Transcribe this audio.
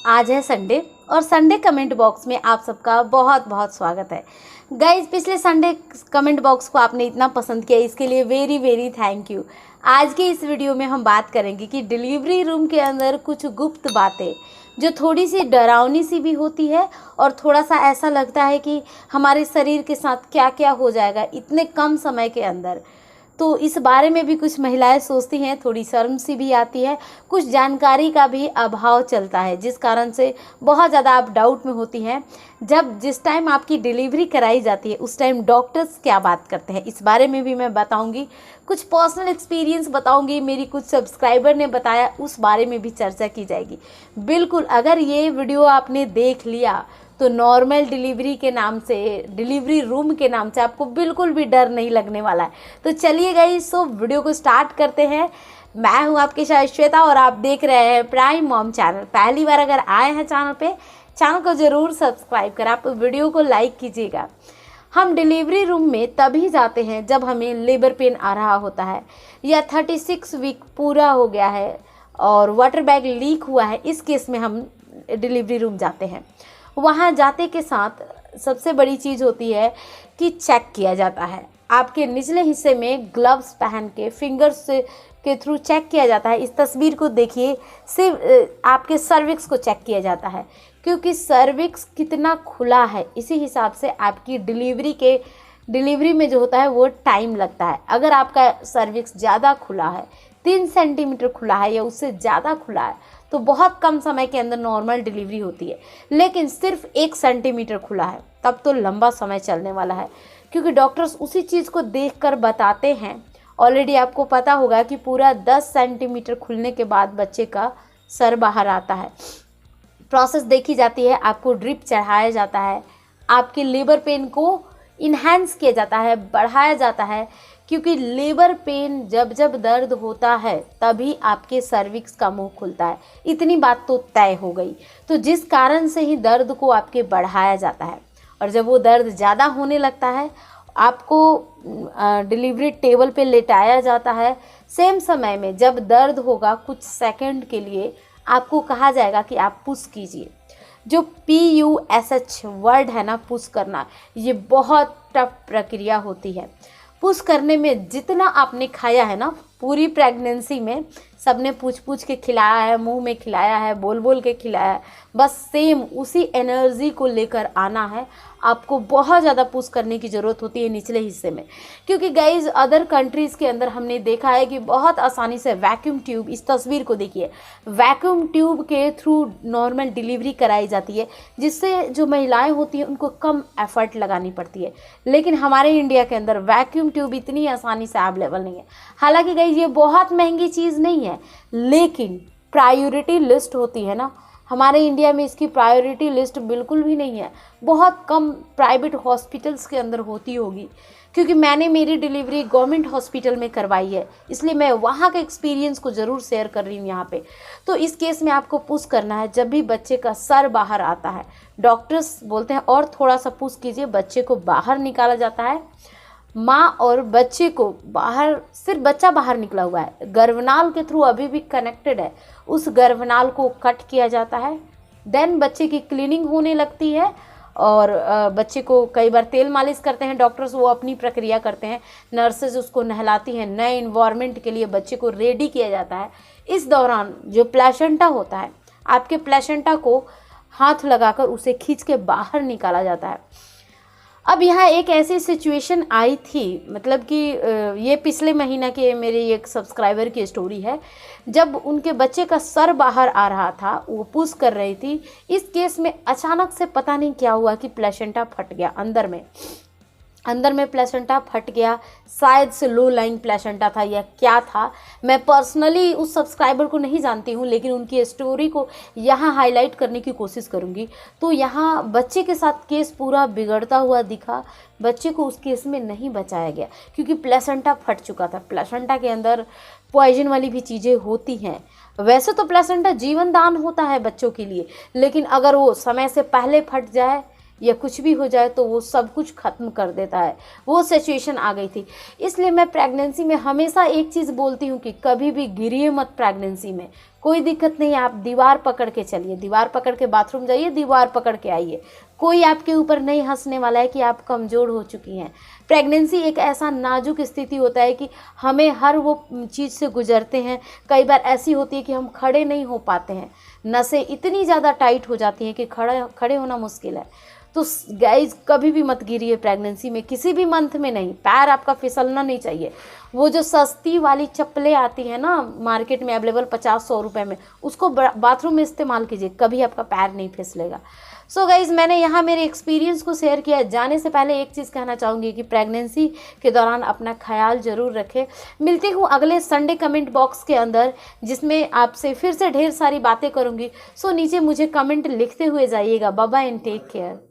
आज है संडे और संडे कमेंट बॉक्स में आप सबका बहुत बहुत स्वागत है। गाइज, पिछले संडे कमेंट बॉक्स को आपने इतना पसंद किया, इसके लिए वेरी वेरी थैंक यू। आज के इस वीडियो में हम बात करेंगे कि डिलीवरी रूम के अंदर कुछ गुप्त बातें जो थोड़ी सी डरावनी सी भी होती है और थोड़ा सा ऐसा लगता है कि हमारे शरीर के साथ क्या क्या हो जाएगा इतने कम समय के अंदर। तो इस बारे में भी कुछ महिलाएं सोचती हैं, थोड़ी शर्म सी भी आती है, कुछ जानकारी का भी अभाव चलता है, जिस कारण से बहुत ज़्यादा आप डाउट में होती हैं। जिस टाइम आपकी डिलीवरी कराई जाती है उस टाइम डॉक्टर्स क्या बात करते हैं, इस बारे में भी मैं बताऊंगी। कुछ पर्सनल एक्सपीरियंस बताऊंगी, मेरी कुछ सब्सक्राइबर ने बताया, उस बारे में भी चर्चा की जाएगी। बिल्कुल, अगर ये वीडियो आपने देख लिया तो नॉर्मल डिलीवरी के नाम से, डिलीवरी रूम के नाम से आपको बिल्कुल भी डर नहीं लगने वाला है। तो चलिए गाइस, सो वीडियो को स्टार्ट करते हैं। मैं हूं आपके साथ श्वेता और आप देख रहे हैं प्राइम मॉम चैनल। पहली बार अगर आए हैं चैनल पे, चैनल को ज़रूर सब्सक्राइब कर आप वीडियो को लाइक कीजिएगा। हम डिलीवरी रूम में तभी जाते हैं जब हमें लेबर पेन आ रहा होता है या 36 वीक पूरा हो गया है और वाटर बैग लीक हुआ है। इस केस में हम डिलीवरी रूम जाते हैं। वहाँ जाते के साथ सबसे बड़ी चीज़ होती है कि चेक किया जाता है। आपके निचले हिस्से में ग्लव्स पहन के फिंगर्स के थ्रू चेक किया जाता है। इस तस्वीर को देखिए, सिर्फ आपके सर्विक्स को चेक किया जाता है, क्योंकि सर्विक्स कितना खुला है इसी हिसाब से आपकी डिलीवरी में जो होता है वो टाइम लगता है। अगर आपका सर्विक्स ज़्यादा खुला है, 3 सेंटीमीटर खुला है या उससे ज़्यादा खुला है, तो बहुत कम समय के अंदर नॉर्मल डिलीवरी होती है। लेकिन सिर्फ 1 सेंटीमीटर खुला है तब तो लंबा समय चलने वाला है, क्योंकि डॉक्टर्स उसी चीज़ को देखकर बताते हैं। ऑलरेडी आपको पता होगा कि पूरा 10 सेंटीमीटर खुलने के बाद बच्चे का सर बाहर आता है। प्रोसेस देखी जाती है, आपको ड्रिप चढ़ाया जाता है, आपके लेबर पेन को इन्हेंस किया जाता है, बढ़ाया जाता है, क्योंकि लेबर पेन जब दर्द होता है तभी आपके सर्विक्स का मुंह खुलता है। इतनी बात तो तय हो गई। तो जिस कारण से ही दर्द को आपके बढ़ाया जाता है, और जब वो दर्द ज़्यादा होने लगता है आपको डिलीवरी टेबल पे लेटाया जाता है। सेम समय में जब दर्द होगा कुछ सेकंड के लिए आपको कहा जाएगा कि आप पुश कीजिए। जो PUSH वर्ड है ना, पुश करना, ये बहुत टफ प्रक्रिया होती है। पुश करने में जितना आपने खाया है ना, पूरी प्रेगनेंसी में सबने पूछ के खिलाया है, मुंह में खिलाया है, बोल के खिलाया है, बस सेम उसी एनर्जी को लेकर आना है। आपको बहुत ज़्यादा पुश करने की ज़रूरत होती है निचले हिस्से में, क्योंकि गाइज अदर कंट्रीज़ के अंदर हमने देखा है कि बहुत आसानी से वैक्यूम ट्यूब, इस तस्वीर को देखिए, वैक्यूम ट्यूब के थ्रू नॉर्मल डिलीवरी कराई जाती है, जिससे जो महिलाएं होती हैं उनको कम एफर्ट लगानी पड़ती है। लेकिन हमारे इंडिया के अंदर वैक्यूम ट्यूब इतनी आसानी से अवेलेबल नहीं है। हालांकि गाइज ये बहुत महंगी चीज़ नहीं है, लेकिन प्रायोरिटी लिस्ट होती है ना, हमारे इंडिया में इसकी प्रायोरिटी लिस्ट बिल्कुल भी नहीं है। बहुत कम प्राइवेट हॉस्पिटल्स के अंदर होती होगी, क्योंकि मैंने मेरी डिलीवरी गवर्नमेंट हॉस्पिटल में करवाई है, इसलिए मैं वहाँ के एक्सपीरियंस को ज़रूर शेयर कर रही हूँ यहाँ पे। तो इस केस में आपको पुश करना है। जब भी बच्चे का सर बाहर आता है, डॉक्टर्स बोलते हैं और थोड़ा सा पुश कीजिए, बच्चे को बाहर निकाला जाता है। माँ और बच्चे को बाहर, सिर्फ बच्चा बाहर निकला हुआ है, गर्भनाल के थ्रू अभी भी कनेक्टेड है, उस गर्भनाल को कट किया जाता है। देन बच्चे की क्लीनिंग होने लगती है और बच्चे को कई बार तेल मालिश करते हैं डॉक्टर्स, वो अपनी प्रक्रिया करते हैं, नर्सेज उसको नहलाती हैं, नए इन्वायरमेंट के लिए बच्चे को रेडी किया जाता है। इस दौरान जो प्लेसेंटा होता है, आपके प्लेसेंटा को हाथ लगाकर उसे खींच के बाहर निकाला जाता है। अब यहाँ एक ऐसी सिचुएशन आई थी, मतलब कि ये पिछले महीना के मेरे एक सब्सक्राइबर की स्टोरी है, जब उनके बच्चे का सर बाहर आ रहा था, वो पुश कर रही थी। इस केस में अचानक से पता नहीं क्या हुआ कि प्लेसेंटा फट गया, अंदर में प्लेसेंटा फट गया। शायद से लो लाइंग प्लेसेंटा था या क्या था, मैं पर्सनली उस सब्सक्राइबर को नहीं जानती हूँ, लेकिन उनकी स्टोरी को यहाँ हाईलाइट करने की कोशिश करूँगी। तो यहाँ बच्चे के साथ केस पूरा बिगड़ता हुआ दिखा। बच्चे को उस केस में नहीं बचाया गया क्योंकि प्लेसेंटा फट चुका था। प्लेसेंटा के अंदर पॉइजन वाली भी चीज़ें होती हैं। वैसे तो प्लेसेंटा जीवन दान होता है बच्चों के लिए, लेकिन अगर वो समय से पहले फट जाए या कुछ भी हो जाए तो वो सब कुछ ख़त्म कर देता है। वो सिचुएशन आ गई थी। इसलिए मैं प्रेगनेंसी में हमेशा एक चीज़ बोलती हूँ कि कभी भी गिरिए मत प्रेगनेंसी में। कोई दिक्कत नहीं, आप दीवार पकड़ के चलिए, दीवार पकड़ के बाथरूम जाइए, दीवार पकड़ के आइए। कोई आपके ऊपर नहीं हंसने वाला है कि आप कमज़ोर हो चुकी हैं। प्रेगनेंसी एक ऐसा नाजुक स्थिति होता है कि हमें हर वो चीज़ से गुजरते हैं। कई बार ऐसी होती है कि हम खड़े नहीं हो पाते हैं, नसें इतनी ज़्यादा टाइट हो जाती हैं कि खड़े होना मुश्किल है। तो गाइज कभी भी मत गिरिए प्रेगनेंसी में, किसी भी मंथ में नहीं। पैर आपका फिसलना नहीं चाहिए। वो जो सस्ती वाली चप्पलें आती हैं ना मार्केट में अवेलेबल 50-100 रुपए में, उसको बाथरूम में इस्तेमाल कीजिए, कभी आपका पैर नहीं फिसलेगा। सो गाइज़ मैंने यहाँ मेरे एक्सपीरियंस को शेयर किया। जाने से पहले एक चीज़ कहना चाहूँगी कि प्रेगनेंसी के दौरान अपना ख्याल ज़रूर रखें। मिलती हूँ अगले संडे कमेंट बॉक्स के अंदर, जिसमें आपसे फिर से ढेर सारी बातें करूँगी। सो नीचे मुझे कमेंट लिखते हुए जाइएगा। Bye bye and take care.